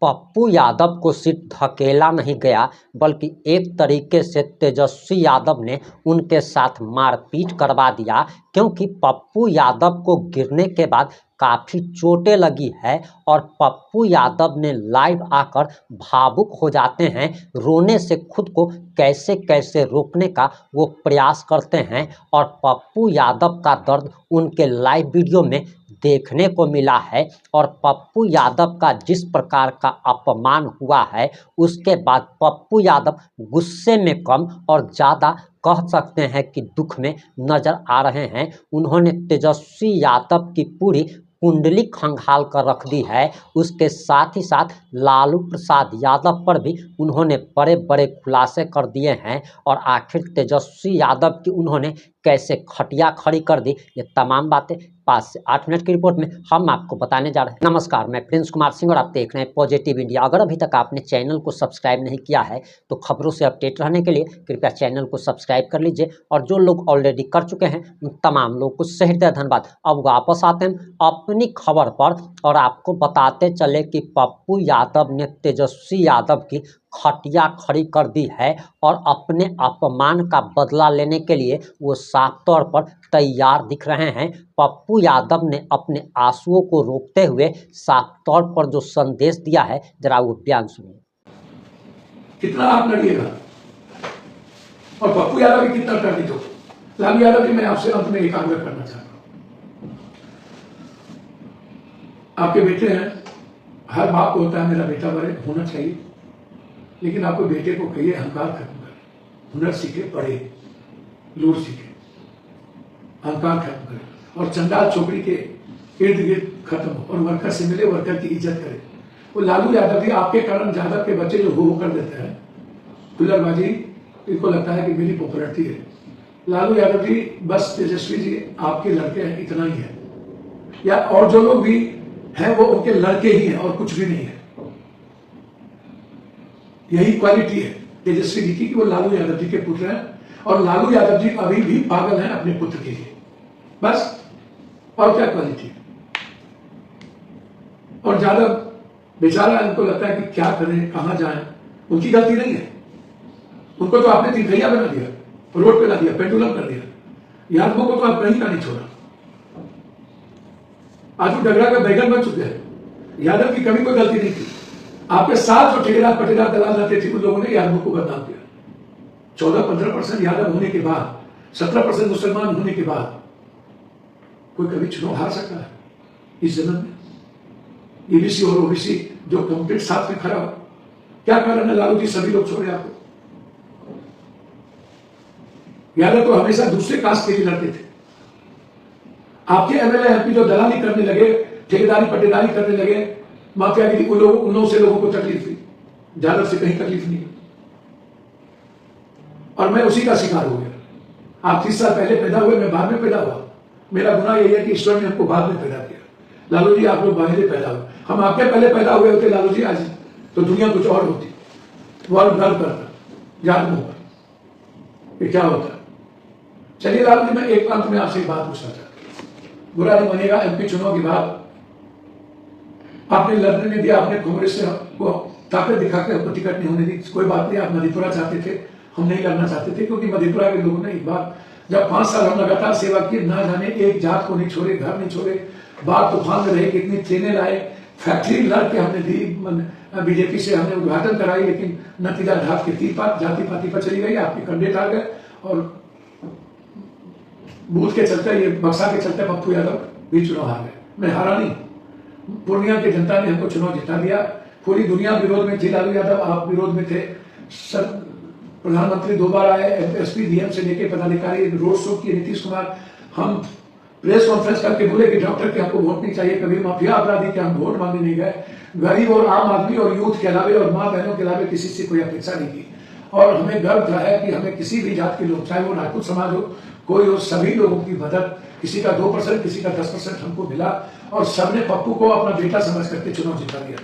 पप्पू यादव को सिर्फ धकेला नहीं गया बल्कि एक तरीके से तेजस्वी यादव ने उनके साथ मारपीट करवा दिया, क्योंकि पप्पू यादव को गिरने के बाद काफ़ी चोटें लगी है और पप्पू यादव ने लाइव आकर भावुक हो जाते हैं। रोने से खुद को कैसे कैसे रोकने का वो प्रयास करते हैं और पप्पू यादव का दर्द उनके लाइव वीडियो में देखने को मिला है। और पप्पू यादव का जिस प्रकार का अपमान हुआ है, उसके बाद पप्पू यादव गुस्से में कम और ज़्यादा कह सकते हैं कि दुख में नज़र आ रहे हैं। उन्होंने तेजस्वी यादव की पूरी कुंडली खंगाल कर रख दी है। उसके साथ ही साथ लालू प्रसाद यादव पर भी उन्होंने बड़े बड़े खुलासे कर दिए हैं और आखिर तेजस्वी यादव की उन्होंने कैसे खटिया खड़ी कर दी, ये तमाम बातें 5 से 8 मिनट की रिपोर्ट में हम आपको बताने जा रहे हैं। नमस्कार, मैं प्रिंस कुमार सिंह और आप देख रहे हैं पॉजिटिव इंडिया। अगर अभी तक आपने चैनल को सब्सक्राइब नहीं किया है तो खबरों से अपडेट रहने के लिए कृपया चैनल को सब्सक्राइब कर लीजिए और जो लोग ऑलरेडी कर चुके हैं उन तमाम लोगों को सहृदय धन्यवाद। अब वापस आते हैं अपनी खबर पर और आपको बताते चले कि पप्पू यादव ने तेजस्वी यादव की खटिया खड़ी कर दी है और अपने अपमान का बदला लेने के लिए वो साफ तौर पर तैयार दिख रहे हैं। पप्पू यादव ने अपने आंसुओं को रोकते हुए साफ तौर पर जो संदेश दिया है, जरा वो बयान सुनिए। कितना आप लड़िएगा और पप्पू यादव भी कितना कर दी तो लालू यादव जी, मैं आपसे अंत में एक आग्रह करना चाहता हूं। आपके बेटे हैं, हर बाप को होता है मेरा बेटा बड़े होना चाहिए, लेकिन आपको बेटे को कहिए अहंकार खत्म करे, हुनर सीखे, पढ़े, लूट सीखे, अहंकार खत्म करे और चंडाल चौकड़ी के इर्द गिर्द खत्म हो और वर्कर से मिले, वर्कर की इज्जत करे। वो लालू यादव जी, आपके कारण यादव के बच्चे जो हो कर देते हैं हुल्लड़बाजी, इनको लगता है कि मेरी पॉपुलरिटी है। लालू यादव जी, बस तेजस्वी जी आपके लड़के हैं, इतना ही है, या और जो लोग भी हैं वो उनके लड़के ही हैं और कुछ भी नहीं है। यही क्वालिटी है तेजस्वी जी की कि वो लालू यादव जी के पुत्र हैं और लालू यादव जी अभी भी पागल हैं अपने पुत्र के लिए, बस। और क्या क्वालिटी है? और ज्यादा बेचारा इनको लगता है कि क्या करें, कहां जाएं। उनकी गलती नहीं है, उनको तो आपने तिरकैया बना दिया, रोड पे ला दिया, पेंडुलम कर दिया। यादवों को तो आप कहीं का नहीं छोड़ा, आज वो डगरा का बैगन बन चुके हैं। यादव की कभी कोई गलती नहीं थी। आपके साथ जो ठेकेदार पटेदार दलाल रहते थे उन लोगों ने यादवों को बदनाम किया। 14-15% यादव होने के बाद, 17% मुसलमान होने के बाद कोई कभी चुनाव हार सकता है इस जन्म में? ईबीसी और ओबीसी जो कंप्लीट साथ में खड़ा हो, क्या कारण है लालू जी सभी लोग छोड़े आपको? यादव तो हमेशा दूसरे कास्ट के लिए लड़ते थे। आपके एमएलए एमपी जो दलाली करने लगे, ठेकेदारी पटेदारी करने लगे, माफियागिरी, उन लोगों से लोगों को तकलीफ हुई, यादव से कहीं तकलीफ नहीं। और मैं उसी का शिकार हो गया। आप 30 साल पहले पैदा हुए, मैं बाद में पैदा हुआ। मेरा गुनाह यही है कि ईश्वर ने हमको बाद में पैदा किया। लालू जी, आप लोग पहले पैदा हुए, हम आपके पहले पैदा हुए होते लालू जी, आज तो दुनिया कुछ और होती। वर्ल्ड गर्व करता, याद में होगा ये क्या होता। चलिए लालू जी, मैं एक अंत में आपसे बात पूछना चाहता हूं, बुरा नहीं मानिएगा। एमपी चुनाव के बाद आपने लड़ने नहीं दिया, आपने कांग्रेस से आपको ताकत दिखा के आपको टिकट नहीं होने दी। कोई बात नहीं, आप मधेपुरा चाहते थे, हम नहीं लड़ना चाहते थे, क्योंकि मधेपुरा के लोगों ने एक बार जब 5 साल हम लगातार सेवा की, ना जाने एक जात को नहीं छोड़े, घर नहीं छोड़े, बाढ़ तूफान में रहे, कितनी ट्रेनें लाए, फैक्ट्री लड़ के हमने दी, बीजेपी से हमने उद्घाटन कराई, लेकिन नतीजा घात के जाति पाति पर चली गई, आपके कैंडिडेट आ गए और बूथ के चलते, ये बक्सा के चलते पप्पू यादव भी चुनाव हार गए। मैं हारा नहीं, पूर्णिया की जनता ने हमको चुनाव जिता दिया। पूरी दुनिया विरोध में थी लालू यादव, आप विरोध में थे। सर प्रधानमंत्री 2 बार आए, एसपी डीएम से लेके पदाधिकारी, रोड शो किए नीतीश कुमार। हम प्रेस कॉन्फ्रेंस करके बोले कि डॉक्टर के हमको वोट नहीं चाहिए, कभी माफिया अपराधी के हम वोट मांगने नहीं गए। गरीब और आम आदमी और यूथ के अलावे और माँ बहनों के अलावे किसी से कोई अपेक्षा नहीं की। और हमें गर्व है कि हमें किसी भी जात के लोग, चाहे वो राजपूत समाज हो, कोई हो, सभी लोगों की मदद, किसी का 2%, किसी का 10% हमको मिला और सबने पप्पू को अपना बेटा समझ करके चुनाव जिता दिया।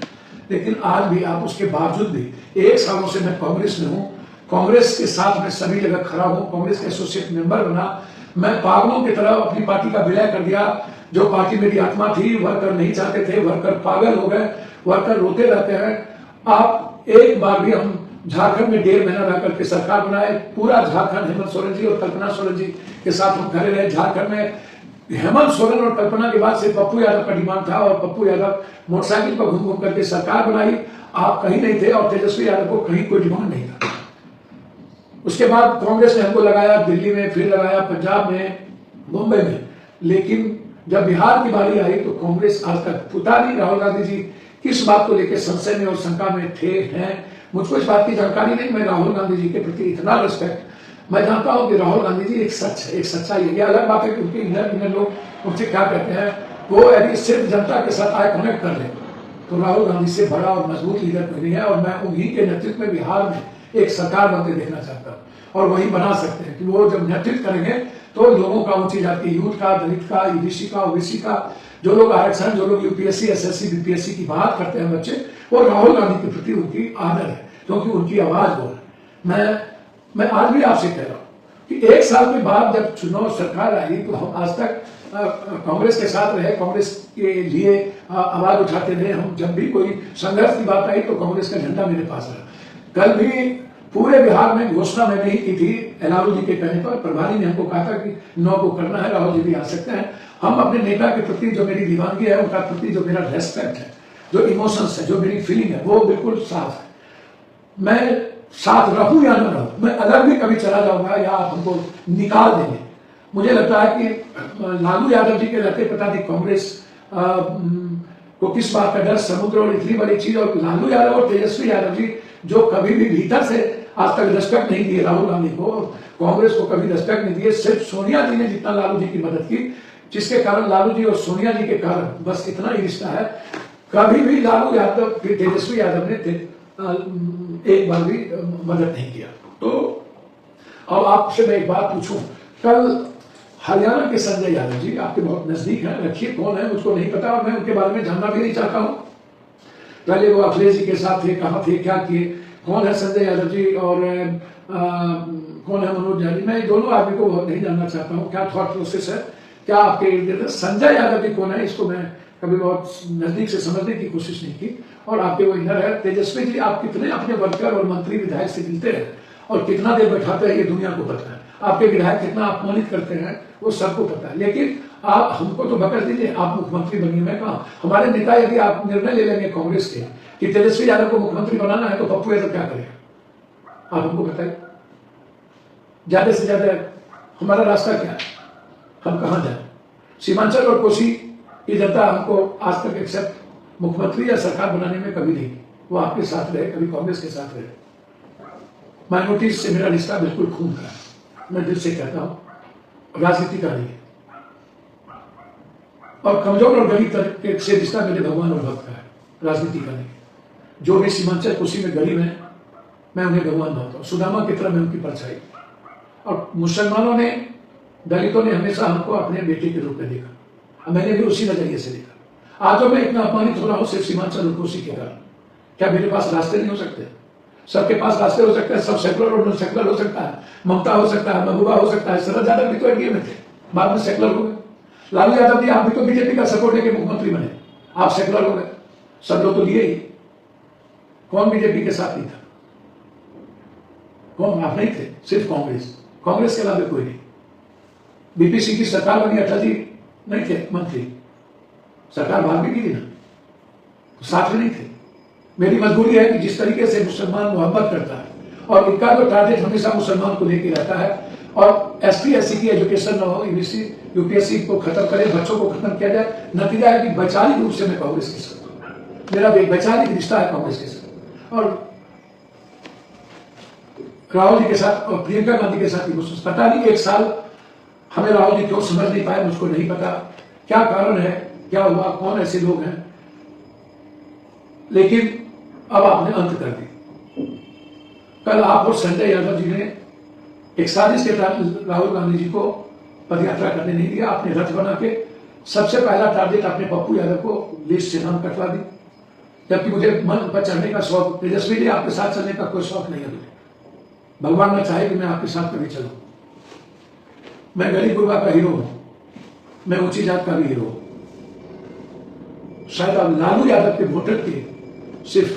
लेकिन आज भी आप उसके बावजूद भी 1 सालों से मैं कांग्रेस में हूँ, कांग्रेस के साथ मैं सभी जगह खड़ा हूँ, कांग्रेस के एसोसिएट मेंबर बना। मैं पागलों की तरह अपनी पार्टी का विलय कर दिया। जो पार्टी मेरी आत्मा थी, वर्कर नहीं चाहते थे, वर्कर पागल हो गए, वर्कर रोते रहते हैं। आप एक बार भी हम झारखंड में 1.5 महीना रह करके सरकार बनाए, पूरा झारखंड हेमंत सोरेन जी और कल्पना सोरेन जी के साथ हम खड़े रहे। झारखंड में हेमंत सोरेन और कल्पना के बाद से पप्पू यादव का डिमांड था और पप्पू यादव मोटरसाइकिल पर घूम घूम करके सरकार बनाई। आप कहीं नहीं थे और तेजस्वी यादव को कहीं कोई डिमांड नहीं था। उसके बाद कांग्रेस ने हमको लगाया दिल्ली में, फिर लगाया पंजाब में, मुंबई में, लेकिन जब बिहार की बारी आई तो कांग्रेस आज तक पता नहीं राहुल गांधी जी किस बात को लेकर संशय में और शंका में थे हैं। मुझको इस बात की जानकारी नहीं। मैं राहुल गांधी जी के प्रति इतना रिस्पेक्ट, मैं जानता हूं कि राहुल गांधी जी एक सच्चाई है। ये अलग बात है कि उनके इधर लोग उनसे क्या कहते हैं, वो यदि सिर्फ जनता के साथ आए कनेक्ट कर ले तो राहुल गांधी से बड़ा और मजबूत लीडर कोई नहीं है। और मैं उन्हीं के नेतृत्व में बिहार में एक सरकार बनते देखना चाहता हूँ और वही बना सकते हैं कि वो जब नेतृत्व करेंगे तो लोगों का, ऊंची जाति, यूथ का, दलित का, ईबीसी का, ओबीसी का, जो लोग आरक्षण, जो लोग यूपीएससी, एसएससी, बीपीएससी की बात करते हैं बच्चे, वो राहुल गांधी के प्रति उनकी आदर है क्योंकि उनकी आवाज वो है। मैं आज भी आपसे कह रहा हूँ कि 1 साल के बाद जब चुनाव सरकार आई तो हम आज तक कांग्रेस के साथ रहे, कांग्रेस के लिए आवाज उठाते रहे। हम जब भी कोई संघर्ष की बात आई तो कांग्रेस का झंडा मेरे पास रहा। कल भी पूरे बिहार में घोषणा मैंने ही की थी राहुल जी के कहने पर। प्रभारी ने हमको कहा था कि 9 को करना है, राहुल जी भी आ सकते हैं। हम अपने नेता के प्रति जो मेरी दीवानगी है, उनका प्रति जो मेरा रेस्पेक्ट है, जो इमोशंस है, जो मेरी फीलिंग है, वो बिल्कुल साफ है। मैं साथ रहूं या न रहूं, मैं अलग भी कभी चला जाऊंगा या आप हमको निकाल देंगे। मुझे लगता है कि लालू यादव जी के रहते पता नहीं कांग्रेस को किस बात का डर, समुद्र और इतनी बड़ी चीज, और लालू यादव और तेजस्वी यादव जी जो कभी भी भीतर से आज तक रिस्पेक्ट नहीं दिए राहुल गांधी को, कांग्रेस को कभी रिस्पेक्ट नहीं दिए। सिर्फ सोनिया जी ने जितना लालू जी की मदद की, जिसके कारण लालू जी और सोनिया जी के कारण बस इतना ही रिश्ता है। कभी भी लालू यादव, तेजस्वी यादव ने एक बार भी मदद नहीं किया। तो अब आपसे मैं एक बात पूछूं, कल हरियाणा के संजय यादव जी आपके बहुत नजदीक हैं, रखिए कौन है मुझको नहीं पता और मैं उनके बारे में जानना भी नहीं चाहता हूं। पहले वो अखिलेश जी के साथ थे, कहां थे, क्या किए, कौन है संजय यादव जी और कौन है मनोज झा जी। मैं दोनों आदमी को बहुत नहीं जानना चाहता हूँ, क्या थॉट प्रोसेस है, क्या आपके इर्द गिर्द। संजय यादव जी कौन है, इसको मैं कभी बहुत नजदीक से समझने की कोशिश नहीं की और आपके वो इधर है। तेजस्वी जी, आप कितने अपने वर्कर और मंत्री विधायक से मिलते हैं और कितना देर बैठाते हैं ये दुनिया को पता है। आपके विधायक कितना अपमानित करते हैं वो सबको पता है। लेकिन आप हमको तो बकस दीजिए, आप मुख्यमंत्री बनिए। मैं कहा हमारे नेता यदि आप निर्णय ले लेंगे कांग्रेस के कि तेजस्वी यादव को मुख्यमंत्री बनाना है तो पप्पू यादव क्या करेगा, आप हमको बताइए। ज्यादा से ज्यादा हमारा रास्ता क्या है, हम कहां जाए। सीमांचल और कोसी की जनता हमको आज तक एक्सेप्ट मुख्यमंत्री या सरकार बनाने में कभी नहीं, वो आपके साथ रहे, कभी कांग्रेस के साथ रहे। माइनॉरिटीज से मेरा रिश्ता बिल्कुल खून का है, मैं दिल से कहता हूं, राजनीति का नहीं है। और कमजोर और गरीब तरीके से रिश्ता मेरे भगवान और भक्त का है, राजनीति का नहीं। जो भी सीमांचल कोसी में गरीब हैं, मैं उन्हें भगवान मानता हूँ, सुदामा की तरह मैं उनकी परछाई। और मुसलमानों ने, दलितों ने हमेशा हमको अपने बेटे के रूप में देखा, मैंने भी उसी नजरिए से देखा। आज जो मैं इतना अपमानित हो रहा हूँ सिर्फ सीमांचल और कोसी के कारण, क्या मेरे पास रास्ते नहीं हो सकते? सबके पास रास्ते हो सकते हैं, सब सेकुलर और नॉन सेकुलर हो सकता है, ममता हो सकता है, महबूबा हो सकता है, शरद यादव भी तो एनडीए में थे, बाद में सेकुलर हो गए। लालू यादव जी, आप भी तो बीजेपी का सपोर्ट लेके मुख्यमंत्री बने, आप सेकुलर हो गए। सब लोग तो लिए ही, कौन बीजेपी के साथ नहीं था? कौन? आप नहीं थे, सिर्फ कांग्रेस, कांग्रेस के अलावा कोई नहीं। बीपीसी की सरकार बनी, अटल जी नहीं थे मंत्री, सरकार बाहर भी की ना, तो साथ में नहीं थे। मेरी मजबूरी है कि जिस तरीके से मुसलमान मोहब्बत करता है और इनका जो टारगेट हमेशा मुसलमान को लेके रहता है, और एसटी एससी की एजुकेशन न हो, यूपीएससी को खत्म करें, बच्चों को खत्म किया जाए, नतीजा है कि वैचारिक रूप से मैं कांग्रेस के साथ हूं, मेरा वैचारिक रिश्ता है कांग्रेस के साथ। और राहुल जी के साथ और प्रियंका गांधी के साथ भी पता नहीं 1 साल हमें राहुल जी क्यों समझ नहीं पाए, मुझको नहीं पता क्या कारण है, क्या हुआ, कौन ऐसे लोग हैं। लेकिन अब आपने अंत कर दी। कल आप और संजय यादव जी ने एक साजिश के तहत राहुल गांधी जी को पदयात्रा करने नहीं दिया। आपने रथ बना के सबसे पहला टारगेट आपने पप्पू यादव को लिस्ट से नाम कटवा दी, जबकि मुझे मन पर चढ़ने का शौक, तेजस्वी जी आपके साथ चलने का कोई शौक नहीं है मुझे। भगवान न चाहे कि मैं आपके साथ कभी चलूं। मैं गरीब गुरबा का हीरो हूं, मैं ऊंची जात का भी हीरो हूं। शायद अब लालू यादव के वोटर के सिर्फ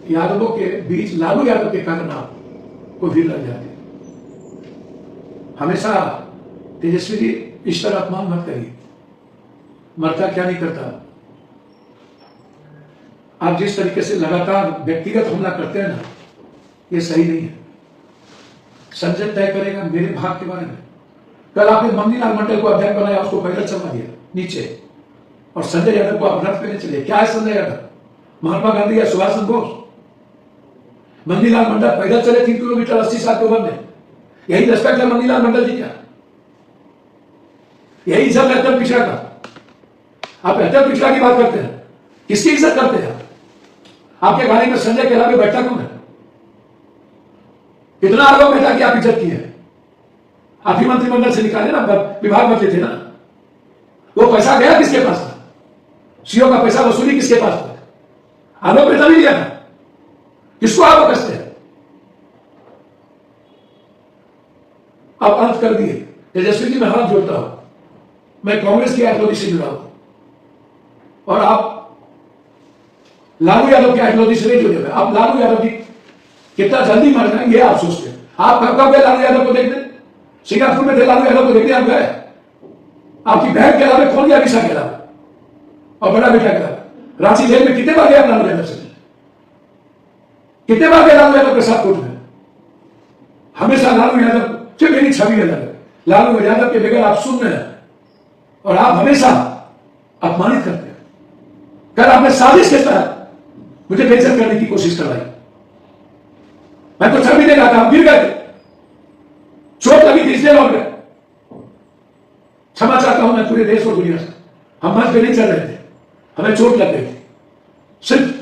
यादवों के बीच लालू यादव के कारण आपको भीड़ लग जाती है। हमेशा तेजस्वी जी इस तरह अपमान मत करिए, मरता क्या नहीं करता। आप जिस तरीके से लगातार व्यक्तिगत हमला करते हैं ना, ये सही नहीं है। संजय तय करेगा मेरे भाग के बारे में। कल आपने मंगनीलाल मंडल को अध्यक्ष बनाया, उसको पैदल चलवा दिया नीचे, और संजय यादव को आप रथ पे चले। क्या है संजय यादव? महात्मा गांधी या सुभाष चंद्र बोस? मंगनीलाल मंडल पैदल चले 3 किलोमीटर 80 साल की उम्र में। यही रेस्पेक्ट है मंगनीलाल मंडल जी का? यही इज्जत है अत्यंत पिछड़ा का? आप अत्यंत पिछड़ा की बात करते हैं, किसकी इज्जत करते हैं? आपके गाड़ी में संजय के अलावा बैठा कौन है? कितना आरोप बेटा कि आप इज्जत की है? आप ही मंत्रिमंडल से निकाले ना, विभाग मंत्री थे ना। वो पैसा गया किसके पास था? सीओ का पैसा वसूली किसके पास था? आरोप बेटा नहीं लिया था। किसको आरोप कसते हैं? अब अंत कर दिए। तेजस्वी जी मैं हाथ जोड़ता हूं, मैं कांग्रेस की आइडियोलॉजी से जुड़ा हूं, और आप लालू यादव की आइडियोलॉजी से नहीं जुड़े हुए। आप लालू यादव जी कितना जल्दी मर जाए ये आप सोचते हैं। आप कब गए लालू यादव को देखने? सिंगापुर में थे लालू यादव को देखने आप गए? आपकी बहन के अलावा कौन गया? अभिषा के अलावा और बड़ा बेटा के अलावा? रांची जेल में कितने बार गए लालू यादव से? कितने बार गए लालू यादव के साथ कोर्ट में? हमेशा लालू यादव से मेरी छवि अलग है। लालू यादव के बगैर आप सुन रहे हैं, और आप हमेशा अपमानित करते हैं। कल आपने साजिश के तहत मुझे बेइज्जत करने की कोशिश करवाई। मैं तो छवि दे रहा था, हम गिर गए थे, चोट लगी थी इसलिए लौट गए। क्षमा चाहता हूं मैं पूरे देश और दुनिया से। हम मंच पे नहीं चल रहे थे, हमें चोट लग गई थी। सिर्फ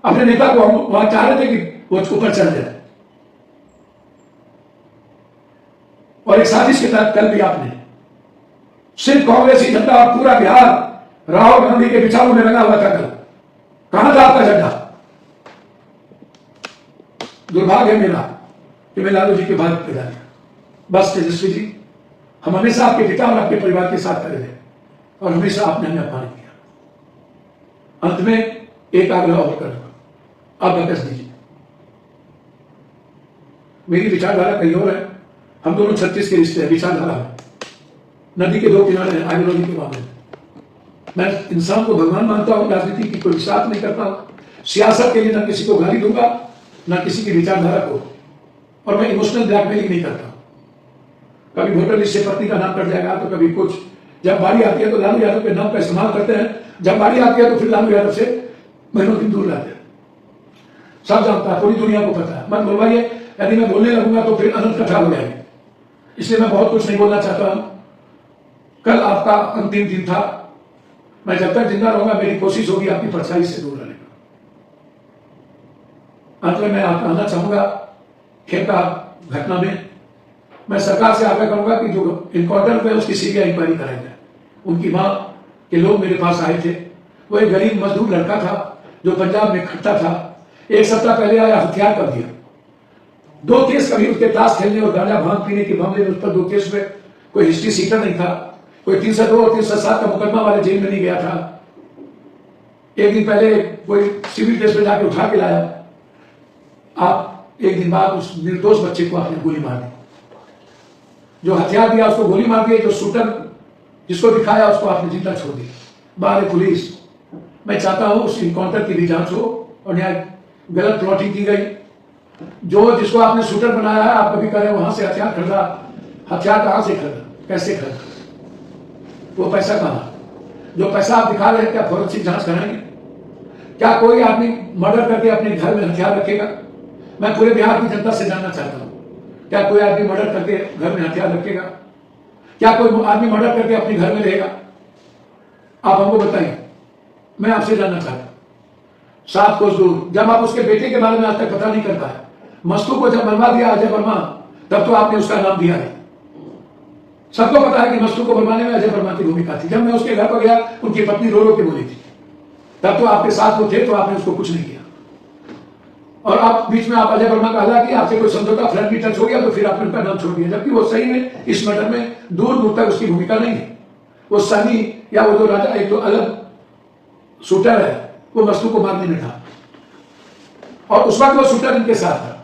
अपने नेता को हम वहां चाह रहे थे कि वो ऊपर चढ़ जाए, और एक साजिश के तहत कल भी आपने सिर्फ कांग्रेसी झंडा और पूरा बिहार राहुल गांधी के विचारों में लगा हुआ था। कल कहां था आपका झंडा? दुर्भाग्य है मेरा कि मैं लालू जी के बाद पैदा किया। बस तेजस्वी जी, हम हमेशा आपके पिता और आपके परिवार के साथ खड़े रहे, और हमेशा आपने हमें अपमानित किया। अंत में एक आग्रह और करूंगा, आप बकस दीजिए। मेरी विचारधारा कहीं और है, हम दोनों 36 के रिश्ते हैं, विचारधारा है, नदी के 2 किनारे हैं आइडियोलॉजी के मामले में। मैं इंसान को भगवान मानता हूं, राजनीति की कोई विश्वास नहीं करता हूं। सियासत के लिए न किसी को गाली दूंगा, न किसी की विचारधारा को, और मैं इमोशनल ब्लैकमेलिंग नहीं करता। कभी वोटर लिस्ट से पत्नी का नाम कट जाएगा तो कभी कुछ। जब बारी आती है तो लालू यादव के नाम का इस्तेमाल करते हैं, जब बारी आती है तो फिर लालू यादव से महीनों दिन दूर रहते हैं। सब जानता है, पूरी दुनिया को पता है। मत बोलवाइए, यदि मैं बोलने लगूंगा तो फिर अनंत कथा हो जाएगी। इसलिए मैं बहुत कुछ नहीं बोलना चाहता हूं। कल आपका अंतिम दिन था, मैं जब तक जिंदा रहूंगा मेरी कोशिश होगी आपकी परछाई से दूर रहने का। अंत में मैं आपको कहना चाहूंगा, खेता घटना में मैं सरकार से आग्रह करूंगा कि जो इनकाउंटर पे उसकी सीबीआई इंक्वायरी कराई जाए। उनकी मां के लोग मेरे पास आए थे। वो एक गरीब मजदूर लड़का था जो पंजाब में खट्टा था। 1 सप्ताह पहले आया, हथियार कर दिया। 2 केस कभी उसके ताश खेलने और गांजा भांग पीने के मामले में उस पर 2 केस में कोई हिस्ट्री सीटर नहीं था। कोई 302 और 307 का मुकदमा वाले जेल में नहीं गया था। एक दिन पहले कोई सिविल केस में जाके उठा के लाया। आप एक दिन बाद उस निर्दोष बच्चे को आपने गोली मार दी। जो हथियार दिया उसको गोली मार दी, जो शूटर जिसको दिखाया उसको आपने जिंदा छोड़ दिया। बाहर पुलिस, मैं चाहता हूं उस इनकाउंटर की भी जांच हो और न्याय। गलत प्लॉटिंग की गई। जो जिसको आपने शूटर बनाया है, आप कभी करें वहां से हथियार खरीदा। हथियार कहां से खरीदा, कैसे खरीदा, वो पैसा कहां? जो पैसा आप दिखा रहे हैं, क्या फोरेंसिक जांच कराएंगे? क्या कोई आदमी मर्डर करके अपने घर में हथियार रखेगा? मैं पूरे बिहार की जनता से जानना चाहता हूं, क्या कोई आदमी मर्डर करके घर में हथियार रखेगा? क्या कोई आदमी मर्डर करके अपने घर में रहेगा? आप हमको बताइए, मैं आपसे जानना चाहता हूं। 7 कोस दूर, जब आप उसके बेटे के बारे में आज तक पता नहीं करता है। मस्तू को जब बनवा दिया अजय वर्मा, तब तो आपने उसका नाम दिया नहीं। सबको पता है कि मस्तू को बनवाने में अजय वर्मा की भूमिका थी। जब मैं उसके घर पर गया, उनकी पत्नी रो रो के बोली थी, तब तो आपके साथ वो थे, तो आपने उसको कुछ नहीं किया। और आप बीच में आप अजय वर्मा का हल्ला किया, आपसे कोई समझौता फ्रेंडली टच हो गया तो फिर आपने उनका नाम छोड़ दिया, जबकि वो सही में इस मैटर में दूर दूर तक उसकी भूमिका नहीं है। वो सनी या वो जो राजा एक तो अलग शूटर है, वो मस्तू को मारने में था, और उस वक्त वो शूटर इनके साथ था।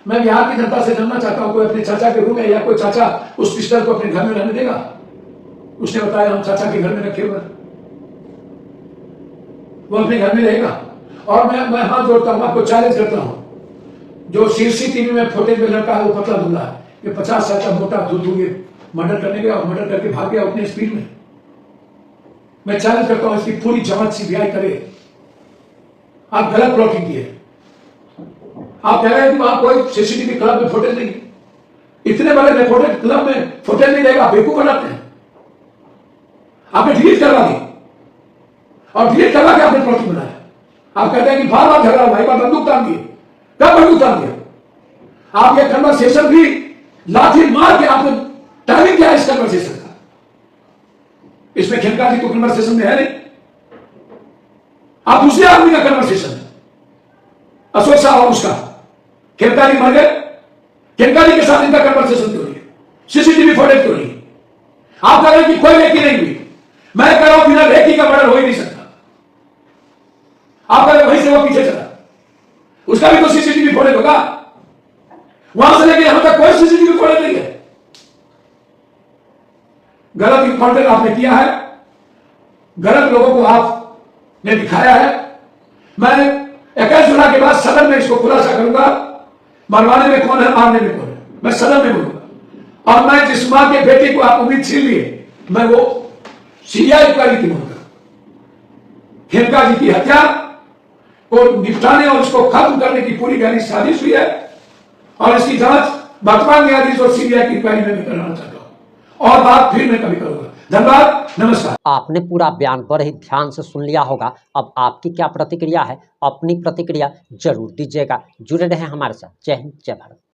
मैं बिहार की जनता से जानना चाहता हूं, कोई अपने चाचा के रूम में या कोई चाचा उस पिस्टल को अपने घर में रहने देगा? उसने बताया हम चाचा के घर में रखे हुए, वो अपने घर में रहेगा। और मैं हाथ जोड़ता हूं, आपको चैलेंज करता हूं, जो सीसीटीवी में फुटेज में लड़का है वो पतला दुबला है, ये 50 साल का मोटा धुलू मर्डर करने गया और मर्डर करके भाग गया उतने स्पीड में। मैं चैलेंज करता हूं इसकी पूरी जांच सीबीआई करे। आप गलत प्लॉटिंग किए, आप कह रहे हैं कि वहां कोई सीसीटीवी क्लब में फुटेज नहीं, इतने बड़े रिपोर्टेड क्लब में फुटेज नहीं रहेगा, बेवकूफ बनाते हैं। आपने डिलीट करवा दी और डिलीट करवा के आपने प्लॉटिंग बनाया। आप कहते हैं कि बार बार झगड़ा भाई बार बंदूक तान दिए, कब बंदूक तान दिया? आप ये कन्वर्सेशन भी लाठी मार के आपने टाइमिंग किया इस कन्वर्सेशन का। इसमें खेमका जी तो कन्वर्सेशन में है नहीं, आप दूसरे आदमी का कन्वर्सेशन है, अशोक साहब और उसका। खेमका जी मर गए, खेमका जी के साथ इनका कन्वर्सेशन क्यों नहीं? सीसीटीवी फुटेज क्यों नहीं? आप कह रहे हैं कि कोई रेकी नहीं हुई, मैं कह रहा हूं बिना रेकी का मर्डर हो ही नहीं सकता। आप कह रहे वहीं से वो पीछे चला, उसका भी तो सीसीटीवी फुटेज होगा, वहां से लेके यहां तक कोई सीसीटीवी फुटेज नहीं है। गलत इन्काउंटर आपने किया है, गलत लोगों को आपने दिखाया है। मैं 21 जुलाई के बाद सदन में इसको खुलासा करूंगा, मरवाने में कौन है, मारने में कौन है, मैं सदन में बोलूंगा। और मैं जिस मां के बेटे को आप उम्मीद छीन लिए, मैं वो सीबीआई इंक्वायरी की मांग, खेमका जी की हत्या को निपटाने और उसको खत्म करने की पूरी गहरी साजिश हुई है, और इसकी जांच वर्तमान न्यायाधीश और सीबीआई की इंक्वायरी में कराना चाहता हूं। और बात फिर मैं कभी करूंगा। धन्यवाद, नमस्कार। आपने पूरा बयान बड़े ही ध्यान से सुन लिया होगा। अब आपकी क्या प्रतिक्रिया है, अपनी प्रतिक्रिया जरूर दीजिएगा। जुड़े रहें हमारे साथ। जय हिंद, जय भारत।